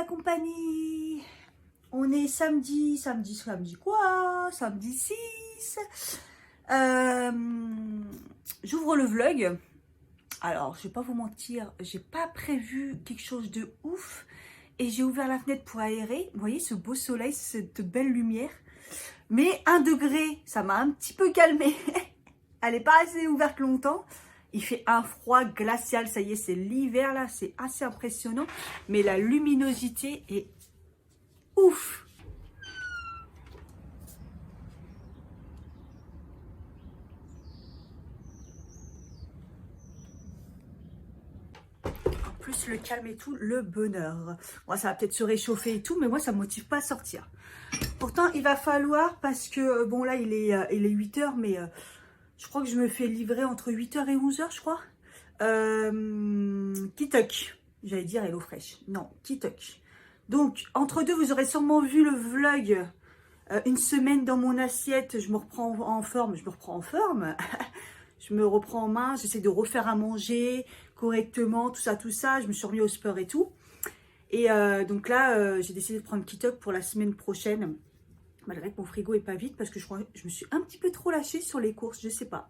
compagnie. On est samedi quoi? Samedi 6. J'ouvre le vlog. Alors, je vais pas vous mentir, j'ai pas prévu quelque chose de ouf. Et j'ai ouvert la fenêtre pour aérer. Vous voyez ce beau soleil, cette belle lumière. Mais 1 degré, ça m'a un petit peu calmé. Elle n'est pas assez ouverte longtemps. Il fait un froid glacial, ça y est, c'est l'hiver là, c'est assez impressionnant. Mais la luminosité est ouf. En plus, le calme et tout, le bonheur. Moi, ça va peut-être se réchauffer et tout, mais moi, ça me motive pas à sortir. Pourtant, il va falloir, parce que, bon là, il est 8 h, mais je crois que je me fais livrer entre 8 h et 11 h, je crois. Kitok. J'allais dire HelloFresh. Non, Kitok. Donc, entre deux, vous aurez sûrement vu le vlog. Une semaine dans mon assiette, je me reprends en forme. Je me reprends en main. J'essaie de refaire à manger correctement, tout ça. Je me suis remis au sport et tout. Et donc là, j'ai décidé de prendre Kitok pour la semaine prochaine. Malgré que mon frigo est pas vide, parce que je crois que je me suis un petit peu trop lâchée sur les courses. Je sais pas.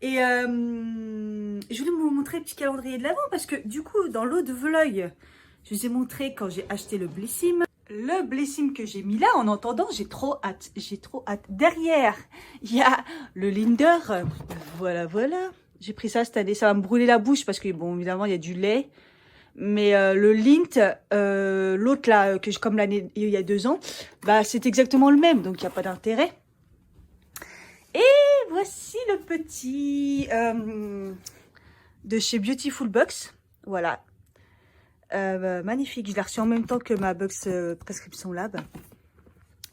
Et je voulais vous montrer le petit calendrier de l'Avent, parce que du coup, dans l'autre vlog, je vous ai montré quand j'ai acheté le Blissim. Le Blissim que j'ai mis là, en entendant, j'ai trop hâte. Derrière, il y a le Linder. Voilà. J'ai pris ça cette année. Ça va me brûler la bouche, parce que, bon, évidemment, il y a du lait. Mais le Lindt, l'autre là, que comme l'année il y a 2 ans, bah c'est exactement le même, donc il n'y a pas d'intérêt. Et voici le petit de chez Beautiful Box. Voilà. Magnifique. Je l'ai reçu en même temps que ma box Prescription Lab.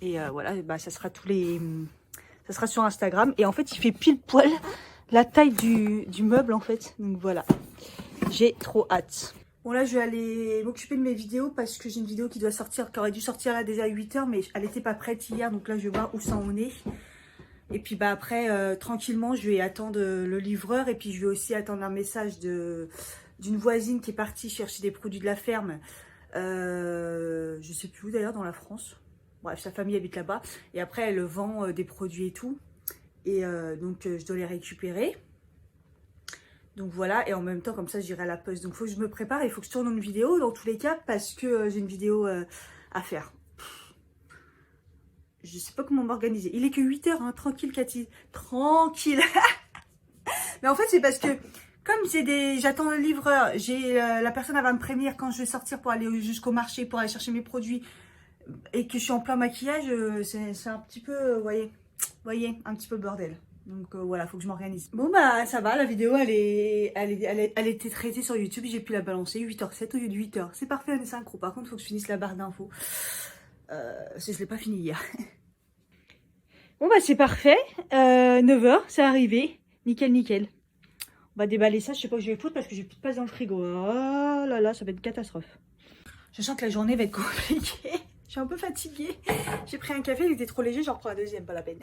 Et voilà, bah, ça sera ça sera sur Instagram. Et en fait, il fait pile poil la taille du meuble, en fait. Donc voilà. J'ai trop hâte. Bon là, je vais aller m'occuper de mes vidéos parce que j'ai une vidéo qui doit sortir, qui aurait dû sortir là déjà à 8 h, mais elle n'était pas prête hier. Donc là, je vais voir où ça en est. Et puis bah après, tranquillement, je vais attendre le livreur. Et puis je vais aussi attendre un message d'une voisine qui est partie chercher des produits de la ferme. Je sais plus où d'ailleurs, dans la France. Bref, sa famille habite là-bas. Et après, elle vend des produits et tout. Et donc, je dois les récupérer. Donc voilà, et en même temps, comme ça, j'irai à la poste. Donc, il faut que je me prépare, il faut que je tourne une vidéo dans tous les cas, parce que j'ai une vidéo à faire. Je sais pas comment m'organiser. Il est que 8 h, hein. Tranquille, Cathy. Tranquille. Mais en fait, c'est parce que, comme j'attends le livreur, la personne, elle va me prévenir quand je vais sortir pour aller jusqu'au marché, pour aller chercher mes produits, et que je suis en plein maquillage, c'est un petit peu, voyez, un petit peu bordel. Donc voilà, faut que je m'organise. Bon bah ça va, la vidéo elle était traitée sur YouTube, j'ai pu la balancer 8h07 au lieu de 8 h. C'est parfait, on est synchro. Par contre, faut que je finisse la barre d'infos. Je l'ai pas fini hier. Bon bah c'est parfait. 9 h, c'est arrivé. Nickel. On va déballer ça, je sais pas où je vais foutre parce que j'ai plus de place dans le frigo. Oh là là, ça va être une catastrophe. Je sens que la journée va être compliquée. Je suis un peu fatiguée. J'ai pris un café, il était trop léger, j'en reprends la deuxième, pas la peine.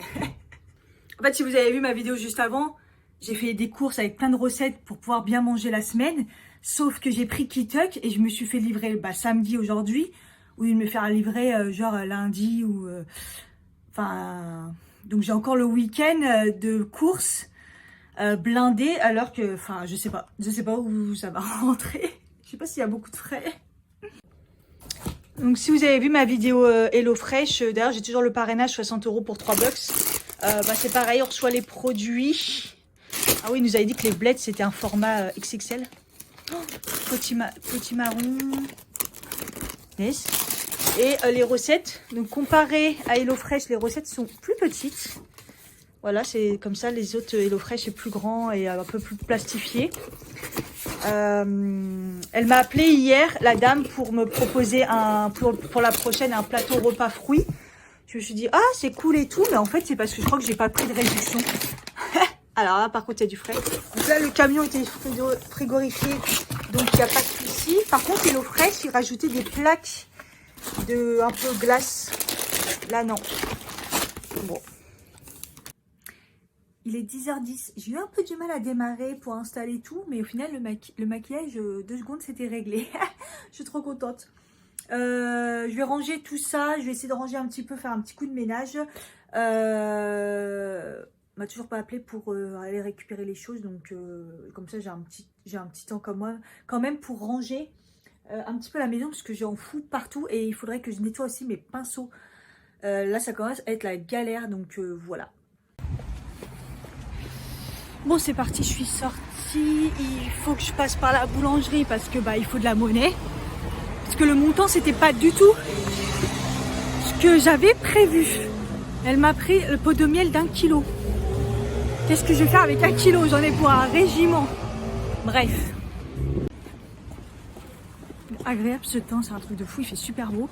En fait, si vous avez vu ma vidéo juste avant, j'ai fait des courses avec plein de recettes pour pouvoir bien manger la semaine. Sauf que j'ai pris Kitok et je me suis fait livrer samedi aujourd'hui. Ou il me faire livrer genre lundi ou... Enfin... donc j'ai encore le week-end de courses blindées alors que... Enfin, je sais pas où ça va rentrer. Je sais pas s'il y a beaucoup de frais. Donc si vous avez vu ma vidéo HelloFresh, d'ailleurs j'ai toujours le parrainage 60 € pour 3 box. Bah c'est pareil, on reçoit les produits. Ah oui, il nous avait dit que les bleds c'était un format XXL. Oh, petit marron. Yes. Et les recettes, donc comparé à HelloFresh, les recettes sont plus petites. Voilà, c'est comme ça, les autres HelloFresh est plus grand et un peu plus plastifié. Elle m'a appelé hier, la dame, pour me proposer pour la prochaine un plateau repas fruits. Je me suis dit, ah, c'est cool et tout, mais en fait, c'est parce que je crois que j'ai pas pris de réduction. Alors là, par contre, il y a du frais. Donc là, le camion était frigorifié, donc il n'y a pas de souci. Par contre, HelloFresh, il rajoutait des plaques un peu glace. Là, non. Bon. Il est 10h10. J'ai eu un peu du mal à démarrer pour installer tout, mais au final, le maquillage, 2 secondes, c'était réglé. Je suis trop contente. Je vais ranger tout ça. Je vais essayer de ranger un petit peu, faire un petit coup de ménage. M'a toujours pas appelé pour aller récupérer les choses, donc comme ça, j'ai un petit temps comme moi, quand même, pour ranger un petit peu la maison, parce que j'en fous partout et il faudrait que je nettoie aussi mes pinceaux. Là, ça commence à être la galère, donc voilà. Bon, c'est parti, je suis sortie. Il faut que je passe par la boulangerie parce que il faut de la monnaie. Parce que le montant, c'était pas du tout ce que j'avais prévu. Elle m'a pris le pot de miel d'1 kilo. Qu'est-ce que je vais faire avec 1 kilo? J'en ai pour un régiment. Bref. Agréable ce temps, c'est un truc de fou, il fait super beau.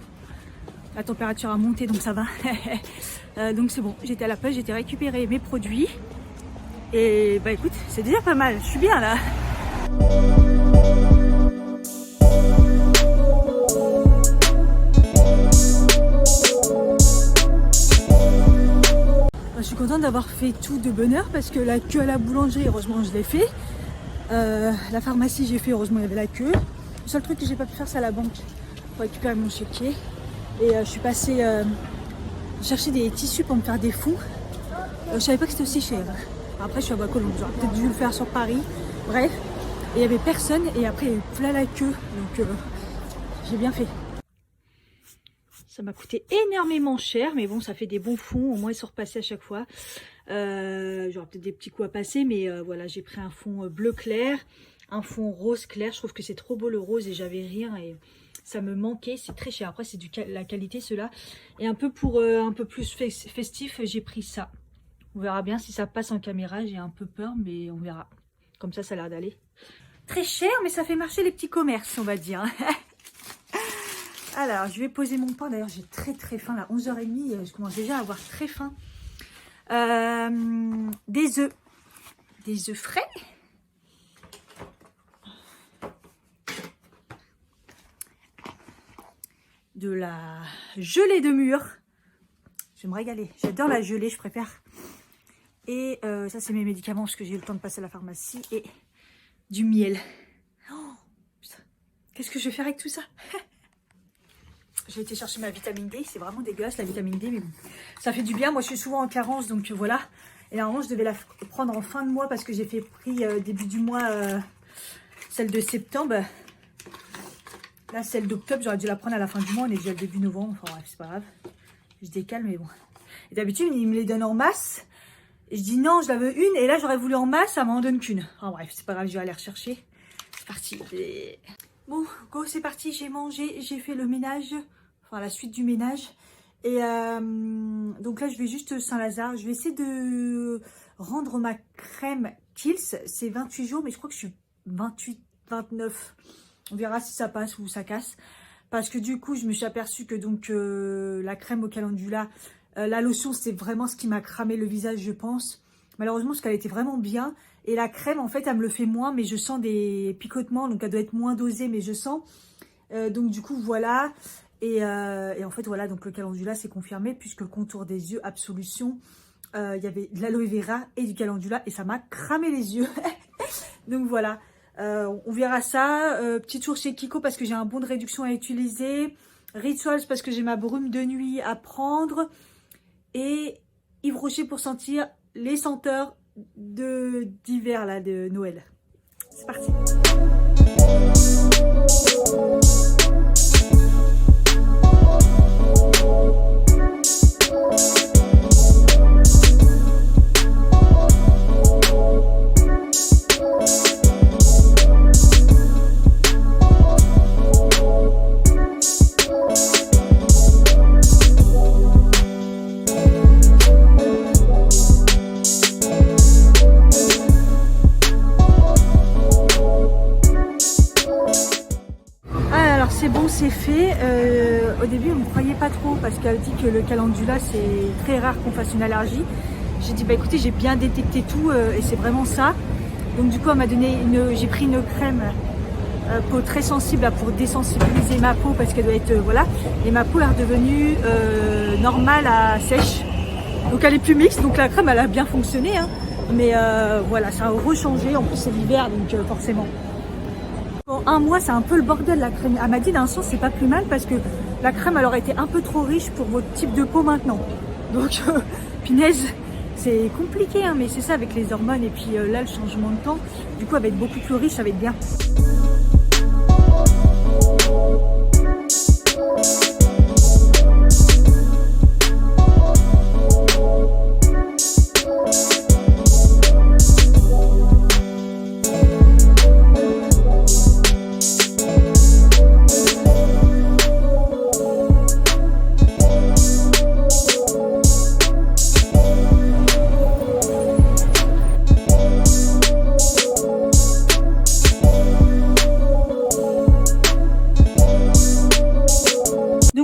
La température a monté, donc ça va. Donc c'est bon, j'étais à la pêche, j'étais récupéré mes produits. Et écoute, c'est déjà pas mal, je suis bien là. Je suis contente d'avoir fait tout de bonne heure parce que la queue à la boulangerie, heureusement je l'ai fait. La pharmacie j'ai fait, heureusement il y avait la queue. Le seul truc que j'ai pas pu faire, c'est à la banque pour récupérer mon chéquier. Et je suis passée chercher des tissus pour me faire des fonds. Je savais pas que c'était aussi cher. Après, je suis à Bois-Colombes, j'aurais peut-être dû le faire sur Paris. Bref, et il n'y avait personne. Et après, il y a eu plein la queue. Donc, j'ai bien fait. Ça m'a coûté énormément cher. Mais bon, ça fait des bons fonds. Au moins, ils sont repassés à chaque fois. J'aurais peut-être des petits coups à passer. Mais voilà, j'ai pris un fond bleu clair. Un fond rose clair. Je trouve que c'est trop beau le rose. Et j'avais rien. Et ça me manquait. C'est très cher. Après, c'est la qualité, ceux-là. Et un peu pour un peu plus festif, j'ai pris ça. On verra bien si ça passe en caméra, j'ai un peu peur, mais on verra. Comme ça a l'air d'aller. Très cher, mais ça fait marcher les petits commerces, on va dire. Alors, je vais poser mon pain. D'ailleurs, j'ai très faim, là, 11h30, je commence déjà à avoir très faim. Des œufs. Des œufs frais. De la gelée de mûre. Je vais me régaler. J'adore la gelée, je préfère. Et ça, c'est mes médicaments parce que j'ai eu le temps de passer à la pharmacie. Et du miel. Oh, putain. Qu'est-ce que je vais faire avec tout ça? J'ai été chercher ma vitamine D. C'est vraiment dégueulasse la vitamine D. Mais bon, ça fait du bien. Moi, je suis souvent en carence. Donc voilà. Et normalement, je devais la prendre en fin de mois parce que j'ai fait pris début du mois celle de septembre. Là, celle d'octobre, j'aurais dû la prendre à la fin du mois. On est déjà le début novembre. Enfin bref, c'est pas grave. Je décale, mais bon. Et d'habitude, ils me les donnent en masse. Et je dis non, je la veux une. Et là, j'aurais voulu en masse, ça m'en donne qu'une. Enfin bref, c'est pas grave, je vais aller rechercher. C'est parti. Bon, go, c'est parti. J'ai mangé, j'ai fait le ménage. Enfin, la suite du ménage. Et donc là, je vais juste Saint-Lazare. Je vais essayer de rendre ma crème Kiehl's. C'est 28 jours, mais je crois que je suis 28, 29. On verra si ça passe ou ça casse. Parce que du coup, je me suis aperçue que donc la crème au calendula, la lotion, c'est vraiment ce qui m'a cramé le visage, je pense. Malheureusement, parce qu'elle était vraiment bien. Et la crème, en fait, elle me le fait moins, mais je sens des picotements. Donc, elle doit être moins dosée, mais je sens. Donc, du coup, voilà. Et en fait, voilà, donc le calendula, c'est confirmé. Puisque le contour des yeux, Absolution, il y avait de l'aloe vera et du calendula. Et ça m'a cramé les yeux. Donc, voilà. On verra ça. Petit tour chez Kiko parce que j'ai un bon de réduction à utiliser. Rituals parce que j'ai ma brume de nuit à prendre. Et Yves Rocher pour sentir les senteurs d'hiver là, de Noël. C'est parti. C'est bon, c'est fait. Au début, on ne me croyait pas trop parce qu'elle dit que le calendula, c'est très rare qu'on fasse une allergie. J'ai dit, bah écoutez, j'ai bien détecté tout et c'est vraiment ça. Donc du coup, elle m'a donné j'ai pris une crème peau très sensible là, pour désensibiliser ma peau parce qu'elle doit être, voilà. Et ma peau est redevenue normale à sèche. Donc elle est plus mixte, donc la crème, elle a bien fonctionné. Hein. Mais voilà, ça a rechangé. En plus, c'est l'hiver, donc forcément. Bon, un mois, c'est un peu le bordel, la crème. Elle m'a dit d'un sens, c'est pas plus mal parce que la crème, elle aurait été un peu trop riche pour votre type de peau maintenant. Donc, punaise, c'est compliqué, hein, mais c'est ça avec les hormones. Et puis là, le changement de temps, du coup, elle va être beaucoup plus riche, ça va être bien.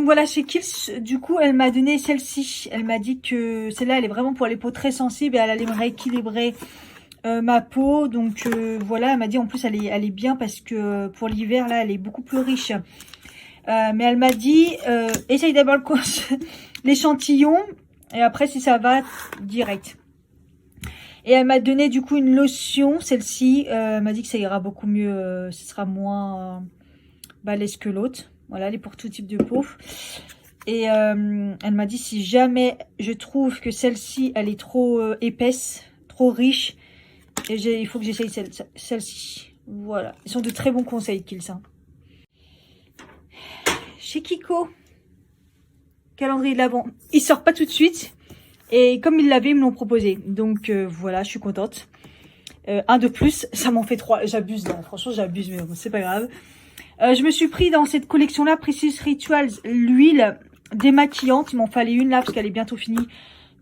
Voilà, chez Kiehl's, du coup, elle m'a donné celle-ci. Elle m'a dit que celle-là, elle est vraiment pour les peaux très sensibles et elle allait me rééquilibrer ma peau. Donc voilà, elle m'a dit en plus, elle est bien parce que pour l'hiver, là, elle est beaucoup plus riche. Mais elle m'a dit, essaye d'abord l'échantillon et après, si ça va, direct. Et elle m'a donné du coup une lotion, celle-ci. Elle m'a dit que ça ira beaucoup mieux, ce sera moins balèze que l'autre. Voilà, elle est pour tout type de peau. Et elle m'a dit si jamais je trouve que celle-ci, elle est trop épaisse, trop riche, et il faut que j'essaye celle-ci. Voilà, ils sont de très bons conseils, Kiehl's. Hein. Chez Kiko, calendrier de l'Avent. Il sort pas tout de suite. Et comme ils l'avaient, ils me l'ont proposé. Donc voilà, je suis contente. Un de plus, ça m'en fait 3. J'abuse là, franchement j'abuse, mais bon, c'est pas grave. Je me suis pris dans cette collection-là, Precious Rituals, l'huile démaquillante. Il m'en fallait une là, parce qu'elle est bientôt finie.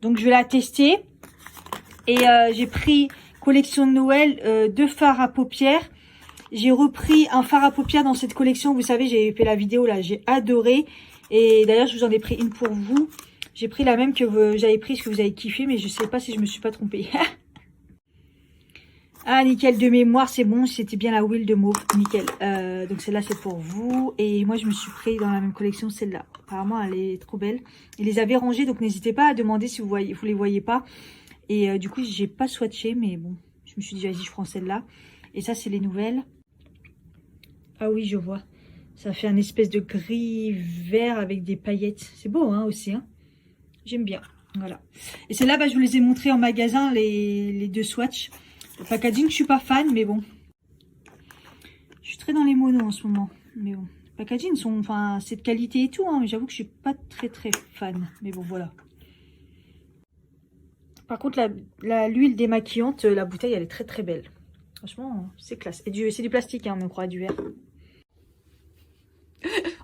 Donc, je vais la tester. Et j'ai pris collection de Noël, 2 fards à paupières. J'ai repris un fard à paupières dans cette collection. Vous savez, j'ai fait la vidéo là, j'ai adoré. Et d'ailleurs, je vous en ai pris une pour vous. J'ai pris la même que j'avais prise, que vous avez kiffé, mais je sais pas si je me suis pas trompée. Ah, nickel, de mémoire, c'est bon, c'était bien la huile de mauve, nickel. Donc celle-là, c'est pour vous. Et moi, je me suis pris dans la même collection, celle-là. Apparemment, elle est trop belle. Ils les avaient rangées, donc n'hésitez pas à demander si vous les voyez pas. Et du coup, j'ai pas swatché, mais bon, je me suis dit, vas-y, je prends celle-là. Et ça, c'est les nouvelles. Ah oui, je vois. Ça fait un espèce de gris vert avec des paillettes. C'est beau, hein, aussi, hein. J'aime bien, voilà. Et celle-là, bah, je vous les ai montrées en magasin, les 2 swatchs. Le packaging, je suis pas fan, mais bon. Je suis très dans les monos en ce moment. Mais bon, les packaging sont, enfin, c'est de qualité et tout, hein, mais j'avoue que je suis pas très fan. Mais bon, voilà. Par contre, l'huile démaquillante, la bouteille, elle est très belle. Franchement, c'est classe. Et c'est du plastique, hein, mais on croit du verre.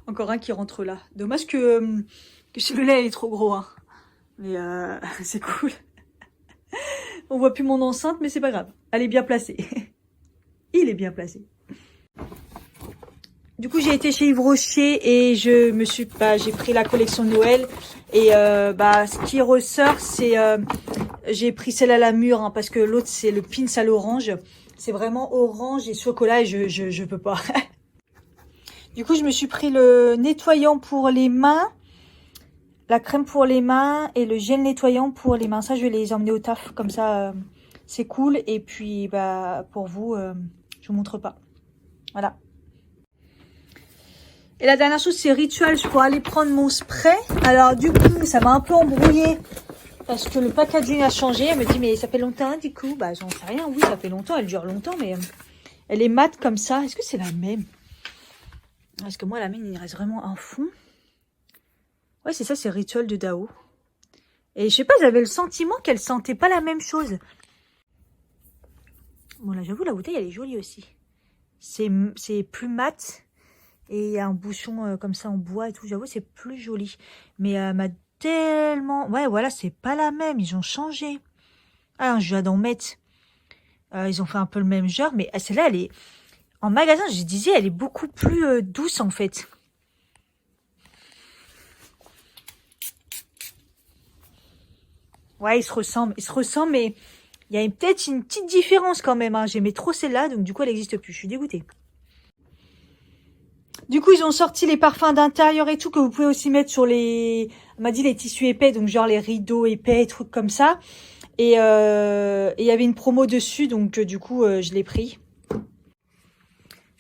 Encore un qui rentre là. Dommage que celui-là, il est trop gros, hein. Mais c'est cool. On voit plus mon enceinte, mais c'est pas grave. Elle est bien placée. Il est bien placé. Du coup, j'ai été chez Yves Rocher et j'ai pris la collection de Noël. Et ce qui ressort, c'est j'ai pris celle à la mûre, hein, parce que l'autre c'est le pins à l'orange. C'est vraiment orange et chocolat et je peux pas. Du coup, je me suis pris le nettoyant pour les mains, la crème pour les mains et le gel nettoyant pour les mains. Ça, je vais les emmener au taf, comme ça, c'est cool. Et puis, pour vous, je vous montre pas. Voilà. Et la dernière chose, c'est Rituals pour aller prendre mon spray. Alors, du coup, ça m'a un peu embrouillé parce que le packaging a changé. Elle me dit, mais ça fait longtemps, du coup. Bah, j'en sais rien. Oui, ça fait longtemps. Elle dure longtemps, mais elle est mate comme ça. Est-ce que c'est la même? Parce que moi, la mienne, il reste vraiment un fond. Ouais, c'est ça, c'est Ritual de Dao. Et je sais pas, j'avais le sentiment qu'elle sentait pas la même chose. Bon, là, j'avoue, la bouteille, elle est jolie aussi. C'est plus mat. Et il y a un bouchon comme ça en bois et tout. J'avoue, c'est plus joli. Mais elle m'a tellement... Ouais, voilà, c'est pas la même. Ils ont changé. Ah, je viens d'en mettre. Ils ont fait un peu le même genre. Mais celle-là, elle est... En magasin, je disais, elle est beaucoup plus douce, en fait. Ouais, ils se ressemblent. Ils se ressemblent, mais il y a peut-être une petite différence quand même. Hein. J'aimais trop celle-là, donc du coup, elle n'existe plus. Je suis dégoûtée. Du coup, ils ont sorti les parfums d'intérieur et tout, que vous pouvez aussi mettre sur les... On m'a dit les tissus épais, donc genre les rideaux épais, trucs comme ça. Et il y avait une promo dessus, donc du coup, je l'ai pris.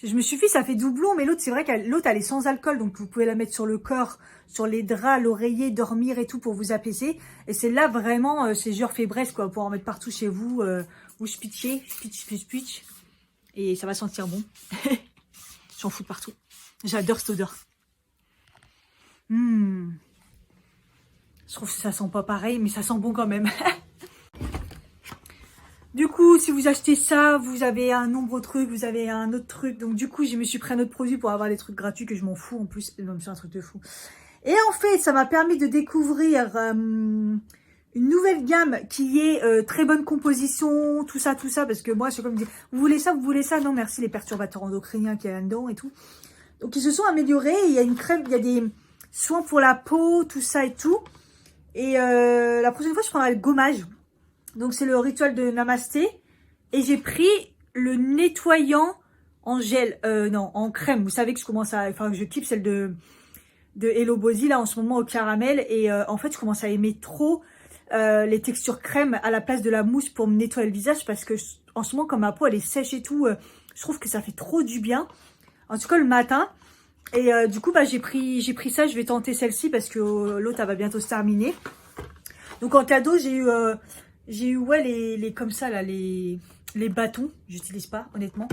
Je me suis dit, ça fait doublon, mais l'autre, c'est vrai que l'autre, elle est sans alcool, donc vous pouvez la mettre sur le corps, sur les draps, l'oreiller, dormir et tout pour vous apaiser. Et c'est là vraiment, c'est genre fébresse, quoi, pour en mettre partout chez vous, ou spitch. Et ça va sentir bon. J'en fous de partout. J'adore cette odeur. Je trouve que ça sent pas pareil, mais ça sent bon quand même. Du coup, si vous achetez ça, vous avez un nombre de trucs, vous avez un autre truc. Donc du coup, je me suis pris un autre produit pour avoir des trucs gratuits que je m'en fous en plus. Non, c'est un truc de fou. Et en fait, ça m'a permis de découvrir une nouvelle gamme qui est très bonne composition, tout ça. Parce que moi, je suis comme dire, vous voulez ça? Non, merci, les perturbateurs endocriniens qu'il y a là-dedans et tout. Donc ils se sont améliorés. Il y a une crème, il y a des soins pour la peau, tout ça et tout. Et la prochaine fois, je prendrai le gommage. Donc, c'est le rituel de Namasté. Et j'ai pris le nettoyant en gel. Non, en crème. Vous savez que je commence à... Enfin, je kiffe celle de Hello Body, là, en ce moment, au caramel. Et en fait, je commence à aimer trop les textures crème à la place de la mousse pour me nettoyer le visage. Parce que, en ce moment, comme ma peau, elle est sèche et tout, je trouve que ça fait trop du bien. En tout cas, le matin. Et du coup, bah, j'ai pris ça. Je vais tenter celle-ci parce que l'autre, elle va bientôt se terminer. Donc, en cadeau, j'ai eu ouais, les comme ça, là, les bâtons. J'utilise pas, honnêtement.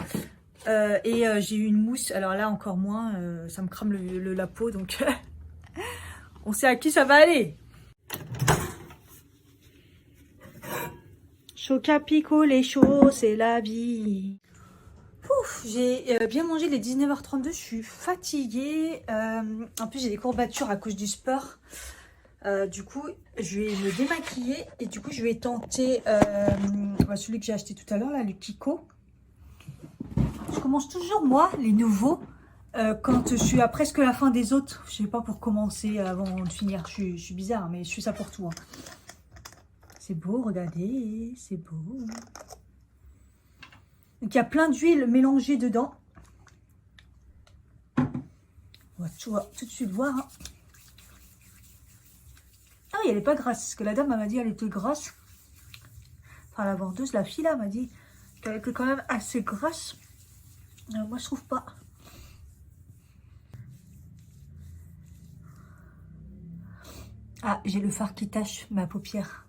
Et j'ai eu une mousse. Alors là, encore moins. Ça me crame la peau. Donc, on sait à qui ça va aller. Choca pico, les chauds, c'est la vie. Ouf, j'ai bien mangé les 19h32. Je suis fatiguée. En plus, j'ai des courbatures à cause du sport. Du coup, je vais me démaquiller et du coup, je vais tenter celui que j'ai acheté tout à l'heure, là, le Kiko. Je commence toujours, moi, les nouveaux, quand je suis à presque la fin des autres. Je sais pas pour commencer avant de finir. Je suis bizarre, mais je suis ça pour tout. Hein. C'est beau, regardez, c'est beau. Donc, il y a plein d'huile mélangée dedans. On va tout de suite voir. Hein. Ah oui, elle n'est pas grasse. Parce que la dame m'a dit qu'elle était grasse. Enfin, la vendeuse, la fille là, m'a dit qu'elle était quand même assez grasse. Moi, je trouve pas. Ah, j'ai le fard qui tache ma paupière.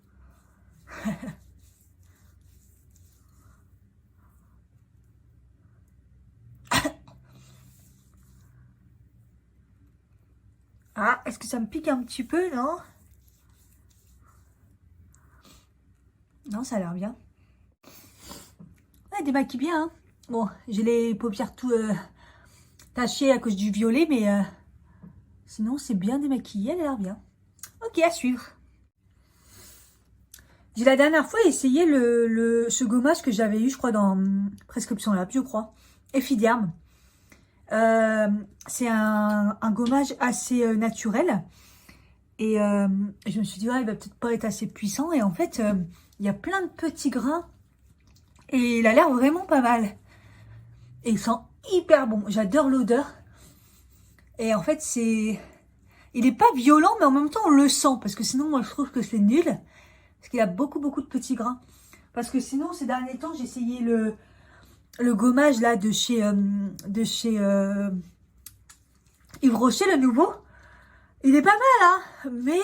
Ah, est-ce que ça me pique un petit peu, non? Non, ça a l'air bien. Ouais, démaquille bien, hein. Bon, j'ai les paupières tout tachées à cause du violet, mais sinon, c'est bien démaquillé, elle a l'air bien. Ok, à suivre. J'ai la dernière fois essayé ce gommage que j'avais eu, je crois, dans Prescription Lab, je crois. Effiderm. C'est un gommage assez naturel. Et je me suis dit, ouais, il va peut-être pas être assez puissant. Et en fait, il y a plein de petits grains. Et il a l'air vraiment pas mal. Et il sent hyper bon. J'adore l'odeur. Et en fait, il est pas violent, mais en même temps, on le sent. Parce que sinon, moi, je trouve que c'est nul. Parce qu'il y a beaucoup de petits grains. Parce que sinon, ces derniers temps, j'ai essayé le gommage là de chez Yves Rocher, le nouveau. Il est pas mal, hein. Mais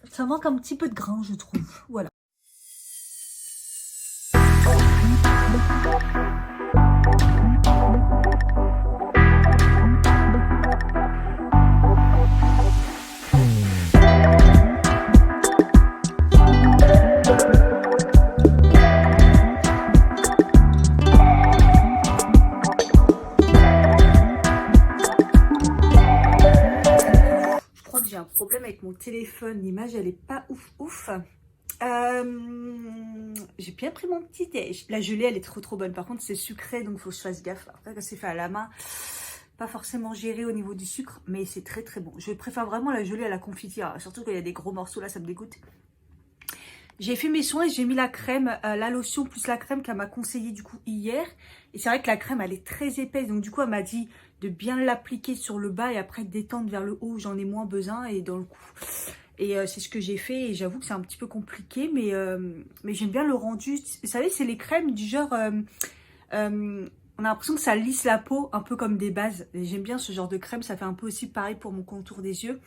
ça manque un petit peu de grain, je trouve. Voilà. J'ai un problème avec mon téléphone, l'image elle est pas ouf. J'ai bien pris mon petit déj. La gelée elle est trop bonne, par contre c'est sucré donc faut que je fasse gaffe. Après quand c'est fait à la main, pas forcément géré au niveau du sucre, mais c'est très bon. Je préfère vraiment la gelée à la confiture, surtout quand il y a des gros morceaux là, ça me dégoûte. J'ai fait mes soins et j'ai mis la crème, la lotion plus la crème qu'elle m'a conseillé du coup hier. Et c'est vrai que la crème elle est très épaisse, donc du coup elle m'a dit de bien l'appliquer sur le bas et après détendre vers le haut, j'en ai moins besoin et dans le cou. Et c'est ce que j'ai fait et j'avoue que c'est un petit peu compliqué, mais j'aime bien le rendu. Vous savez, c'est les crèmes du genre... on a l'impression que ça lisse la peau, un peu comme des bases. J'aime bien ce genre de crème, ça fait un peu aussi pareil pour mon contour des yeux.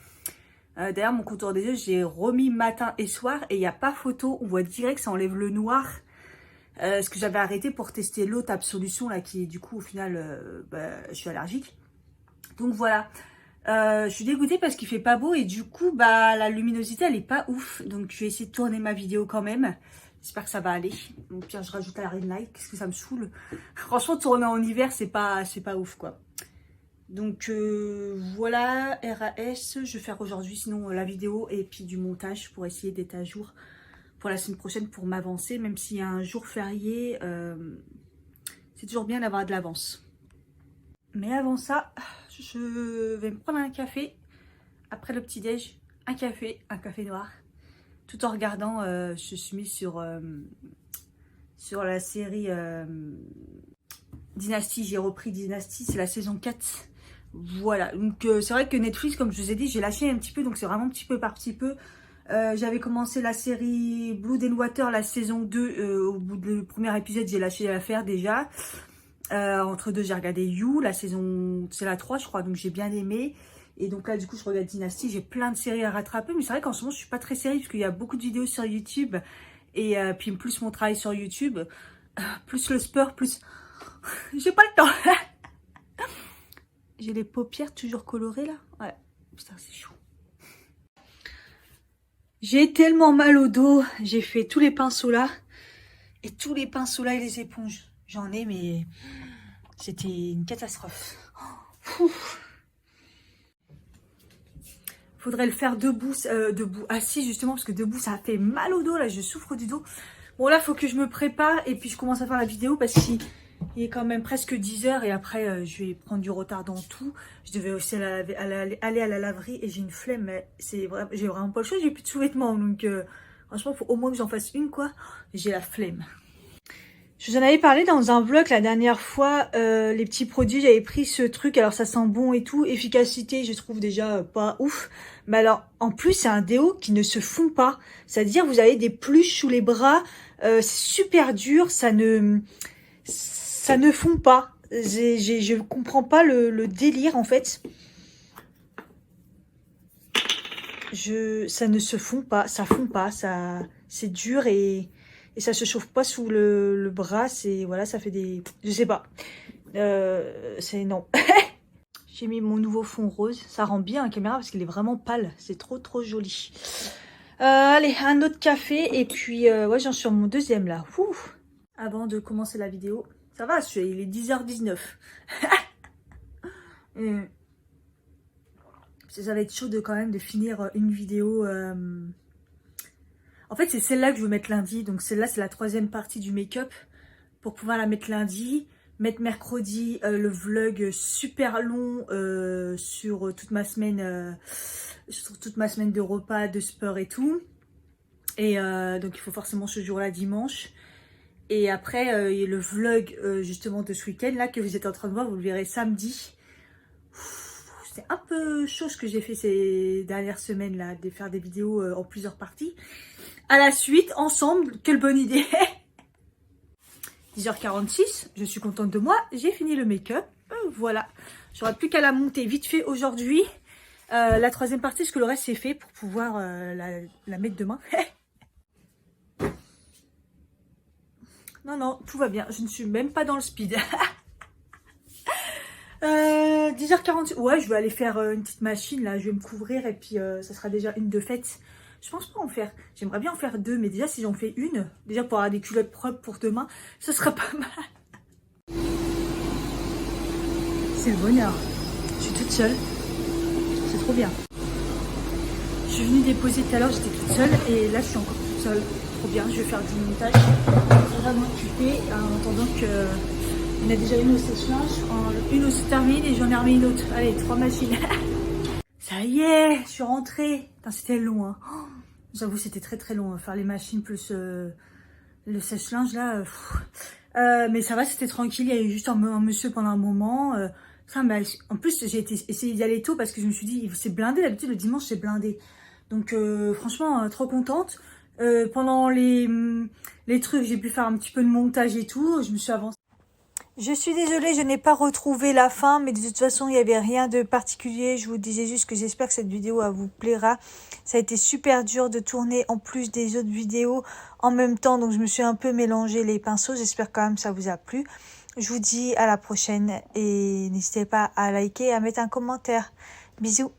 D'ailleurs, mon contour des yeux, j'ai remis matin et soir et il n'y a pas photo. On voit direct que ça enlève le noir. Ce que j'avais arrêté pour tester l'autre Absolution, là, qui est du coup, au final, je suis allergique. Donc voilà. Je suis dégoûtée parce qu'il fait pas beau et du coup la luminosité elle est pas ouf, donc je vais essayer de tourner ma vidéo quand même. J'espère que ça va aller. Donc pire je rajoute la ring light, qu'est-ce que ça me saoule. Franchement tourner en hiver c'est pas ouf quoi. Donc voilà, RAS, je vais faire aujourd'hui sinon la vidéo et puis du montage pour essayer d'être à jour pour la semaine prochaine pour m'avancer, même s'il y a un jour férié, c'est toujours bien d'avoir de l'avance. Mais avant ça, je vais me prendre un café. Après le petit-déj, un café noir. Tout en regardant, je suis mise sur la série Dynasty. J'ai repris Dynasty, c'est la saison 4. Voilà, donc c'est vrai que Netflix, comme je vous ai dit, j'ai lâché un petit peu. Donc c'est vraiment petit peu par petit peu. J'avais commencé la série Blood and Water, la saison 2. Au bout du premier épisode, j'ai lâché l'affaire déjà. Entre deux, j'ai regardé You, la saison, c'est la 3 je crois, donc j'ai bien aimé. Et donc là, du coup, je regarde Dynasty, j'ai plein de séries à rattraper. Mais c'est vrai qu'en ce moment, je suis pas très série, parce qu'il y a beaucoup de vidéos sur YouTube. Et puis plus mon travail sur YouTube, plus le sport, plus... j'ai pas le temps. J'ai les paupières toujours colorées, là. Ouais, putain, c'est chaud. J'ai tellement mal au dos, j'ai fait tous les pinceaux là. Et tous les pinceaux là et les éponges. J'en ai, mais c'était une catastrophe. Faudrait le faire debout, assis justement, parce que debout, ça fait mal au dos, là, je souffre du dos. Bon, là, faut que je me prépare et puis je commence à faire la vidéo parce qu'il est quand même presque 10 h et après, je vais prendre du retard dans tout. Je devais aussi aller à la laverie et j'ai une flemme, mais j'ai vraiment pas le choix, j'ai plus de sous-vêtements, donc franchement, il faut au moins que j'en fasse une, quoi. J'ai la flemme. Je vous en avais parlé dans un vlog la dernière fois, les petits produits, j'avais pris ce truc, alors ça sent bon et tout, efficacité je trouve déjà pas ouf, mais alors en plus c'est un déo qui ne se fond pas, c'est-à-dire vous avez des pluches sous les bras, c'est super dur, ça ne fond pas, je comprends pas le délire en fait, ça ne se fond pas, ça fond pas, c'est dur et ça se chauffe pas sous le bras, c'est voilà, ça fait des, je sais pas, c'est non. J'ai mis mon nouveau fond rose, ça rend bien la caméra parce qu'il est vraiment pâle, c'est trop joli. Allez, un autre café et puis ouais, j'en suis sur mon deuxième là. Ouh. Avant de commencer la vidéo, ça va, il est 10 h 19. Ça va être chaud quand même de finir une vidéo. En fait, c'est celle-là que je veux mettre lundi. Donc celle-là, c'est la 3e partie du make-up. Pour pouvoir la mettre lundi. Mettre mercredi le vlog super long sur toute ma semaine de repas, de sport et tout. Et donc il faut forcément ce jour-là dimanche. Et après, il y a le vlog justement de ce week-end là que vous êtes en train de voir. Vous le verrez samedi. C'est un peu chaud ce que j'ai fait ces dernières semaines là. De faire des vidéos en plusieurs parties. À la suite, ensemble, quelle bonne idée. 10 h 46, je suis contente de moi, j'ai fini le make-up, voilà. J'aurai plus qu'à la monter vite fait aujourd'hui. La 3e partie, parce que le reste c'est fait pour pouvoir la mettre demain. Non, tout va bien, je ne suis même pas dans le speed. 10 h 46, ouais, je vais aller faire une petite machine là, je vais me couvrir et puis ça sera déjà une de faite. Je pense pas en faire. J'aimerais bien en faire 2, mais déjà si j'en fais une, déjà pour avoir des culottes propres pour demain, ce sera pas mal. C'est le bonheur. Je suis toute seule. C'est trop bien. Je suis venue déposer tout à l'heure, j'étais toute seule et là je suis encore toute seule. Trop bien, je vais faire du montage. Je vais m'occuper en attendant que... On a déjà une au sèche-linge, une au se-termine et j'en ai remis une autre. Allez, 3 machines. Ça y est, je suis rentrée. Putain, c'était long, hein. Oh, j'avoue, c'était très long. Faire les machines plus le sèche-linge, là. Mais ça va, c'était tranquille. Il y a eu juste un monsieur pendant un moment. En plus, j'ai essayé d'y aller tôt parce que je me suis dit, c'est blindé. D'habitude, le dimanche, c'est blindé. Donc franchement, trop contente. Pendant les trucs, j'ai pu faire un petit peu de montage et tout. Je me suis avancée. Je suis désolée, je n'ai pas retrouvé la fin, mais de toute façon, il n'y avait rien de particulier. Je vous disais juste que j'espère que cette vidéo vous plaira. Ça a été super dur de tourner en plus des autres vidéos en même temps, donc je me suis un peu mélangé les pinceaux. J'espère quand même que ça vous a plu. Je vous dis à la prochaine et n'hésitez pas à liker et à mettre un commentaire. Bisous.